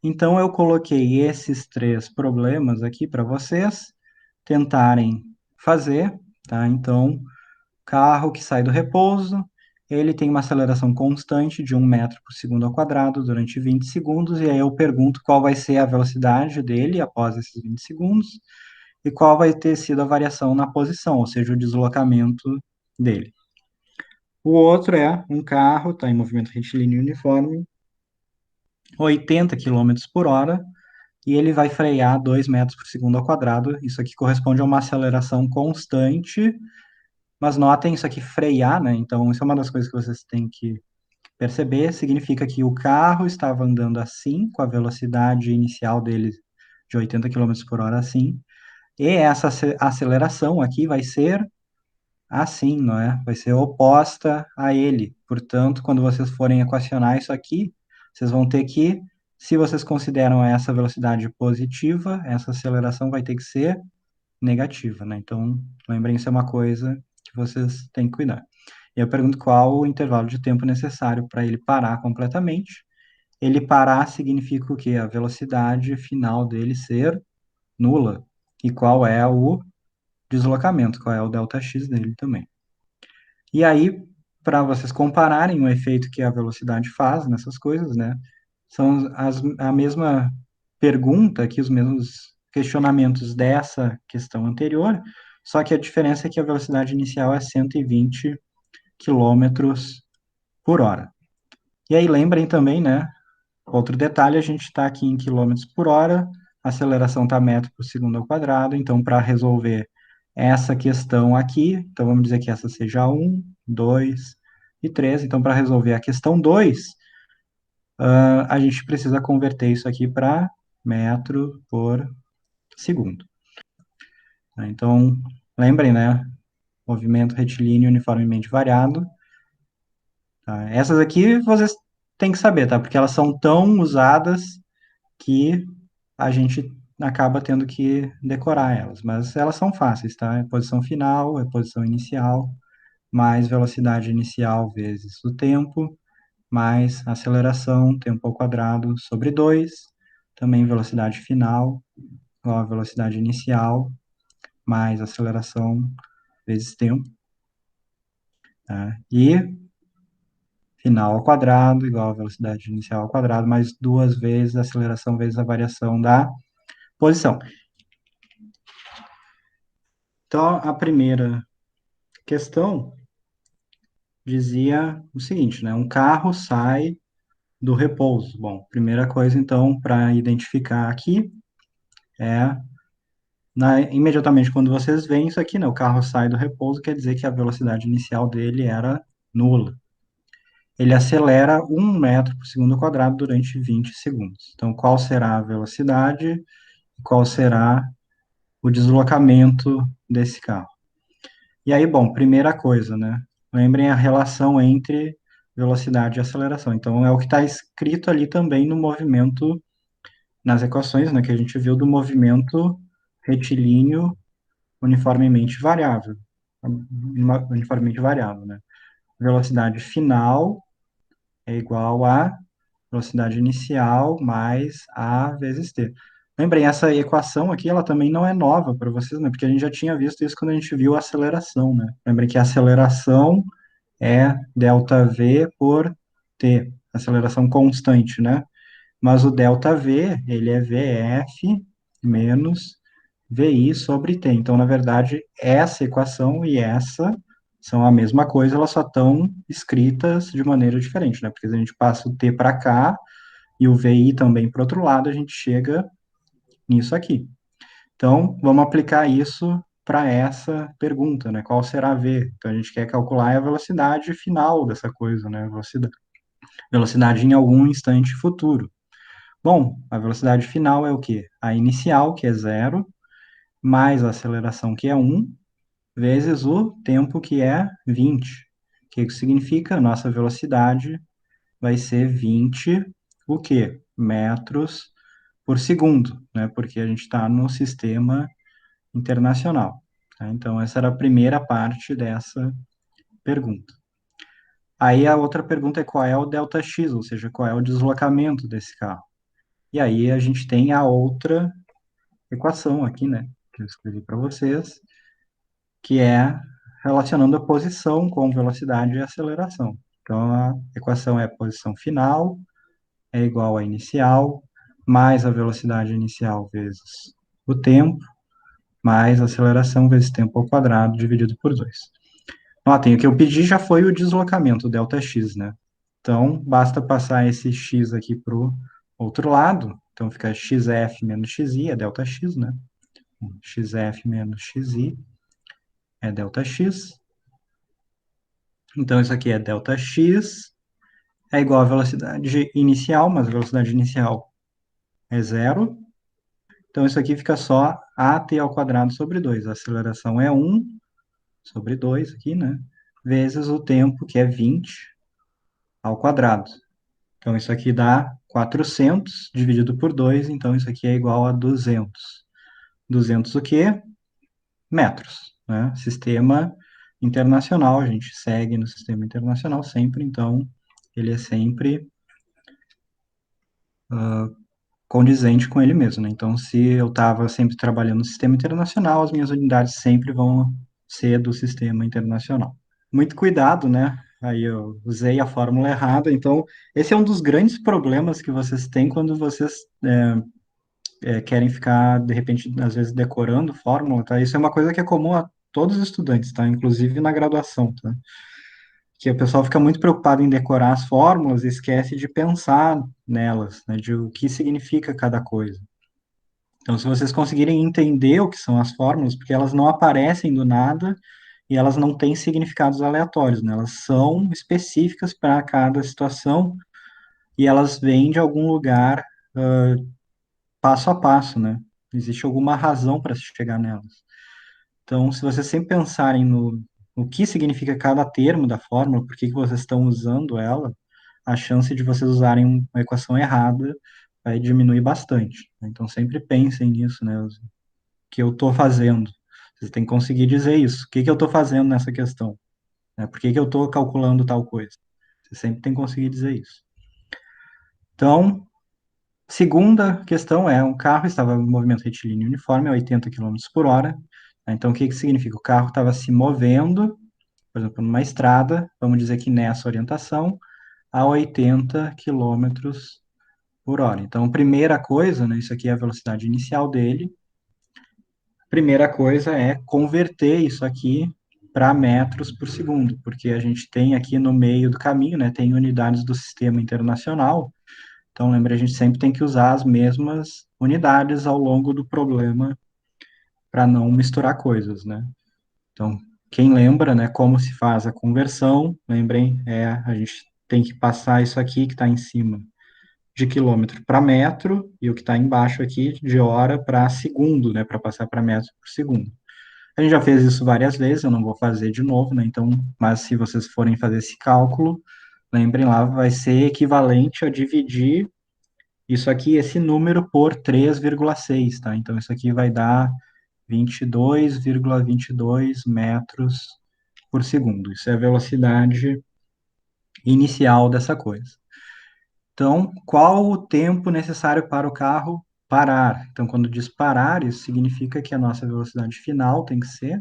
Então, eu coloquei esses três problemas aqui para vocês tentarem fazer, tá? Então, carro que sai do repouso, ele tem uma aceleração constante de 1 metro por segundo ao quadrado durante 20 segundos, e aí eu pergunto qual vai ser a velocidade dele após esses 20 segundos, e qual vai ter sido a variação na posição, ou seja, o deslocamento dele. O outro é um carro, está em movimento retilíneo uniforme, 80 quilômetros por hora, e ele vai frear 2 metros por segundo ao quadrado. Isso aqui corresponde a uma aceleração constante, mas notem isso aqui frear, né? Então, isso é uma das coisas que vocês têm que perceber. Significa que o carro estava andando assim, com a velocidade inicial dele de 80 quilômetros por hora assim, e essa aceleração aqui vai ser assim, não é? Vai ser oposta a ele. Portanto, quando vocês forem equacionar isso aqui, vocês vão ter que, se vocês consideram essa velocidade positiva, essa aceleração vai ter que ser negativa, né? Então, lembrem, isso é uma coisa que vocês têm que cuidar. E eu pergunto qual o intervalo de tempo necessário para ele parar completamente. Ele parar significa o quê? A velocidade final dele ser nula. E qual é o deslocamento, qual é o ΔX dele também. E aí, para vocês compararem o efeito que a velocidade faz nessas coisas, né? São a mesma pergunta, aqui os mesmos questionamentos dessa questão anterior, só que a diferença é que a velocidade inicial é 120 quilômetros por hora. E aí lembrem também, né? Outro detalhe, a gente está aqui em quilômetros por hora, a aceleração está metro por segundo ao quadrado, então para resolver essa questão aqui, então vamos dizer que essa seja 2 e 3. Então para resolver a questão 2, a gente precisa converter isso aqui para metro por segundo. Então, lembrem, né? Movimento retilíneo uniformemente variado. Tá? Essas aqui vocês têm que saber, tá? Porque elas são tão usadas que a gente acaba tendo que decorar elas, mas elas são fáceis, tá? É posição final, é posição inicial, mais velocidade inicial vezes o tempo, mais aceleração, tempo ao quadrado, sobre 2, também velocidade final, igual a velocidade inicial, mais aceleração vezes tempo, tá? E final ao quadrado, igual a velocidade inicial ao quadrado, mais duas vezes a aceleração vezes a variação da posição. Então, a primeira questão dizia o seguinte, né? Um carro sai do repouso. Bom, primeira coisa, então, para identificar aqui é imediatamente quando vocês veem isso aqui, né? O carro sai do repouso, quer dizer que a velocidade inicial dele era nula. Ele acelera 1 metro por segundo ao quadrado durante 20 segundos. Então, qual será a velocidade e qual será o deslocamento desse carro? E aí, bom, primeira coisa, né? Lembrem a relação entre velocidade e aceleração. Então, é o que está escrito ali também no movimento, nas equações, né, que a gente viu do movimento retilíneo uniformemente variável. Uniformemente variável, né? Velocidade final é igual a velocidade inicial mais A vezes T. Lembrem, essa equação aqui, ela também não é nova para vocês, né? Porque a gente já tinha visto isso quando a gente viu a aceleração, né? Lembrem que a aceleração é ΔV por T, aceleração constante, né? Mas o ΔV, ele é VF menos VI sobre T. Então, na verdade, essa equação e essa são a mesma coisa, elas só estão escritas de maneira diferente, né? Porque se a gente passa o T para cá e o VI também para o outro lado, a gente chega nisso aqui. Então, vamos aplicar isso para essa pergunta, né? Qual será V? Então, a gente quer calcular a velocidade final dessa coisa, né? Velocidade em algum instante futuro. Bom, a velocidade final é o quê? A inicial, que é zero, mais a aceleração, que é 1, vezes o tempo, que é 20. O que isso significa? Nossa velocidade vai ser 20, o quê? Metros por segundo, né? Porque a gente está no sistema internacional. Tá? Então, essa era a primeira parte dessa pergunta. Aí a outra pergunta é qual é o ΔX, ou seja, qual é o deslocamento desse carro. E aí a gente tem a outra equação aqui, né, que eu escrevi para vocês, que é relacionando a posição com velocidade e aceleração. Então, a equação é a posição final é igual a inicial, mais a velocidade inicial vezes o tempo, mais a aceleração vezes tempo ao quadrado, dividido por 2. Notem, o que eu pedi já foi o deslocamento, Δx, né? Então, basta passar esse x aqui para o outro lado. Então, fica xf menos xi, é Δx, né? Xf menos xi é Δx. Então, isso aqui é Δx, é igual à velocidade inicial, mas a velocidade inicial é zero. Então, isso aqui fica só at ao quadrado sobre 2. A aceleração é 1 sobre 2 aqui, né? Vezes o tempo, que é 20 ao quadrado. Então, isso aqui dá 400 dividido por 2, então isso aqui é igual a 200. 200 o quê? Metros, né? Sistema internacional, a gente segue no sistema internacional sempre, então ele é sempre condizente com ele mesmo, né? Então, se eu estava sempre trabalhando no sistema internacional, as minhas unidades sempre vão ser do sistema internacional. Muito cuidado, né? Aí eu usei a fórmula errada, então esse é um dos grandes problemas que vocês têm quando vocês querem ficar, de repente, às vezes decorando fórmula, tá? Isso é uma coisa que é comum a todos os estudantes, tá? Inclusive na graduação, tá? Que o pessoal fica muito preocupado em decorar as fórmulas e esquece de pensar nelas, né? De o que significa cada coisa. Então, se vocês conseguirem entender o que são as fórmulas, porque elas não aparecem do nada e elas não têm significados aleatórios, né? Elas são específicas para cada situação e elas vêm de algum lugar passo a passo, né? Existe alguma razão para se chegar nelas. Então, se vocês sempre pensarem no que significa cada termo da fórmula, por que que vocês estão usando ela, a chance de vocês usarem uma equação errada vai diminuir bastante. Então, sempre pensem nisso, né? O que eu estou fazendo. Vocês têm que conseguir dizer isso. O que que eu estou fazendo nessa questão? Né? Por que que eu estou calculando tal coisa? Você sempre tem que conseguir dizer isso. Então, segunda questão é, um carro estava em movimento retilíneo uniforme a 80 quilômetros por hora. Então, o que que significa? O carro estava se movendo, por exemplo, numa estrada, vamos dizer que nessa orientação, a 80 quilômetros por hora. Então, primeira coisa, né, isso aqui é a velocidade inicial dele. Primeira coisa é converter isso aqui para metros por segundo, porque a gente tem aqui no meio do caminho, né, tem unidades do sistema internacional. Então, lembra, a gente sempre tem que usar as mesmas unidades ao longo do problema para não misturar coisas, né? Então, quem lembra, né, como se faz a conversão, lembrem, a gente tem que passar isso aqui que está em cima de quilômetro para metro e o que está embaixo aqui de hora para segundo, né, para passar para metro por segundo. A gente já fez isso várias vezes, eu não vou fazer de novo, né? Então, mas se vocês forem fazer esse cálculo, lembrem lá, vai ser equivalente a dividir isso aqui, esse número por 3,6, tá? Então, isso aqui vai dar 22,22 metros por segundo. Isso é a velocidade inicial dessa coisa. Então, qual o tempo necessário para o carro parar? Então, quando diz parar, isso significa que a nossa velocidade final tem que ser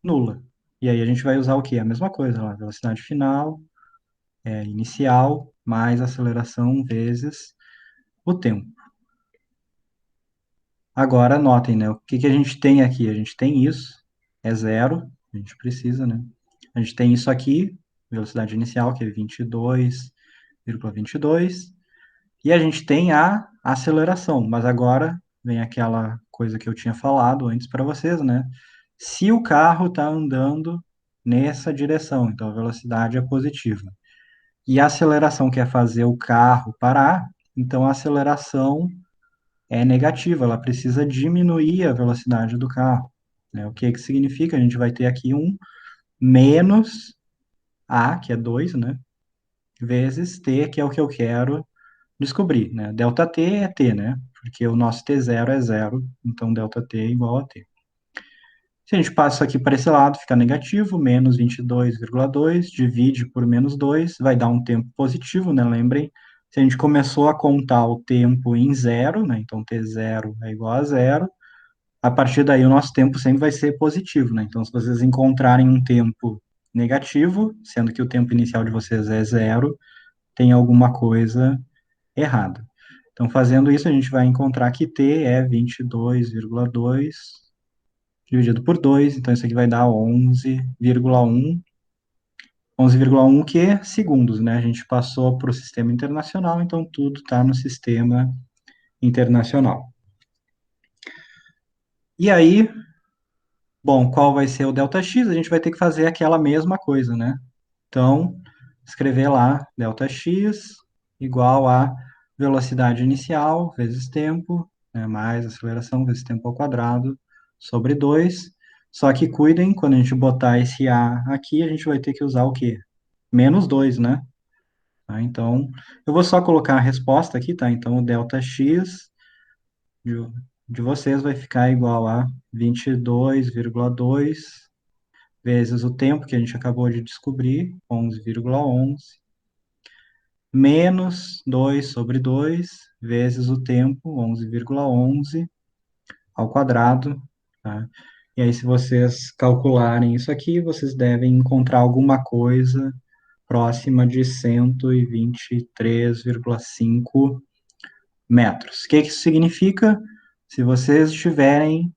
nula. E aí a gente vai usar o quê? A mesma coisa lá, velocidade final, inicial, mais aceleração vezes o tempo. Agora, notem, né? O que que a gente tem aqui? A gente tem isso, é zero, a gente precisa, né? A gente tem isso aqui, velocidade inicial, que é 22,22, e a gente tem a aceleração, mas agora vem aquela coisa que eu tinha falado antes para vocês, né? Se o carro está andando nessa direção, então a velocidade é positiva, e a aceleração quer fazer o carro parar, então a aceleração é negativa, ela precisa diminuir a velocidade do carro. Né? O que que significa? A gente vai ter aqui um menos A, que é 2, né? Vezes T, que é o que eu quero descobrir, né? Delta T é T, né? Porque o nosso T0 é zero, então delta T é igual a T. Se a gente passa isso aqui para esse lado, fica negativo, menos 22,2, divide por menos 2, vai dar um tempo positivo, né? Lembrem, Se a gente começou a contar o tempo em zero, né? Então t0 é igual a zero. A partir daí o nosso tempo sempre vai ser positivo, né? Então, se vocês encontrarem um tempo negativo, sendo que o tempo inicial de vocês é zero, tem alguma coisa errada. Então, fazendo isso, a gente vai encontrar que t é 22,2 dividido por 2, então isso aqui vai dar 11,1. 11,1 que é segundos, né? A gente passou para o sistema internacional, então tudo está no sistema internacional. E aí, bom, qual vai ser o ΔX? A gente vai ter que fazer aquela mesma coisa, né? Então, escrever lá ΔX igual a velocidade inicial vezes tempo, né, mais aceleração vezes tempo ao quadrado, sobre 2. Só que cuidem, quando a gente botar esse A aqui, a gente vai ter que usar o quê? Menos 2, né? Tá? Então, eu vou só colocar a resposta aqui, tá? Então, o ΔX de, de vocês vai ficar igual a 22,2 vezes o tempo que a gente acabou de descobrir, 11,11, menos 2 sobre 2 vezes o tempo, 11,11 ao quadrado, tá? E aí, se vocês calcularem isso aqui, vocês devem encontrar alguma coisa próxima de 123,5 metros. O que isso significa? Se vocês estiverem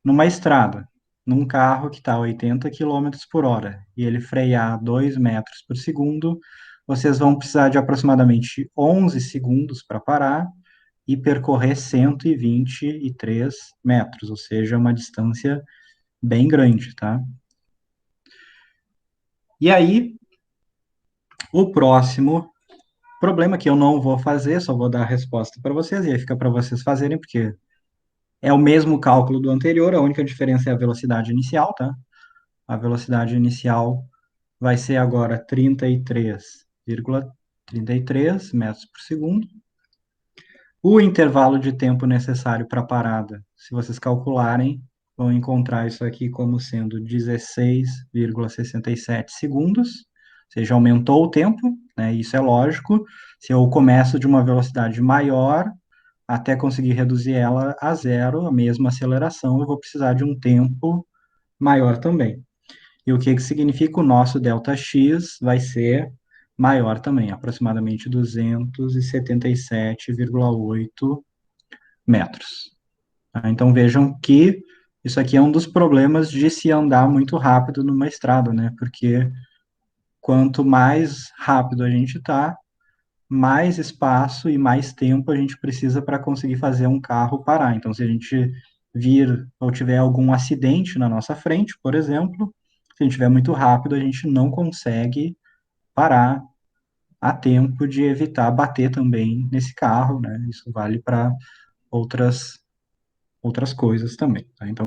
numa estrada, num carro que está a 80 quilômetros por hora e ele frear a 2 metros por segundo, vocês vão precisar de aproximadamente 11 segundos para parar e percorrer 123 metros, ou seja, uma distância bem grande, tá? E aí, o próximo problema que eu não vou fazer, só vou dar a resposta para vocês, e aí fica para vocês fazerem, porque é o mesmo cálculo do anterior, a única diferença é a velocidade inicial, tá? A velocidade inicial vai ser agora 33,33 metros por segundo. O intervalo de tempo necessário para a parada, se vocês calcularem, vão encontrar isso aqui como sendo 16,67 segundos, ou seja, aumentou o tempo, né? Isso é lógico. Se eu começo de uma velocidade maior, até conseguir reduzir ela a zero, a mesma aceleração, eu vou precisar de um tempo maior também. E o que que significa o nosso ΔX vai ser maior também, aproximadamente 277,8 metros. Tá? Então vejam que isso aqui é um dos problemas de se andar muito rápido numa estrada, né? Porque quanto mais rápido a gente está, mais espaço e mais tempo a gente precisa para conseguir fazer um carro parar. Então, se a gente vir ou tiver algum acidente na nossa frente, por exemplo, se a gente estiver muito rápido, a gente não consegue parar a tempo de evitar bater também nesse carro, né? Isso vale para outras coisas também, tá? Então,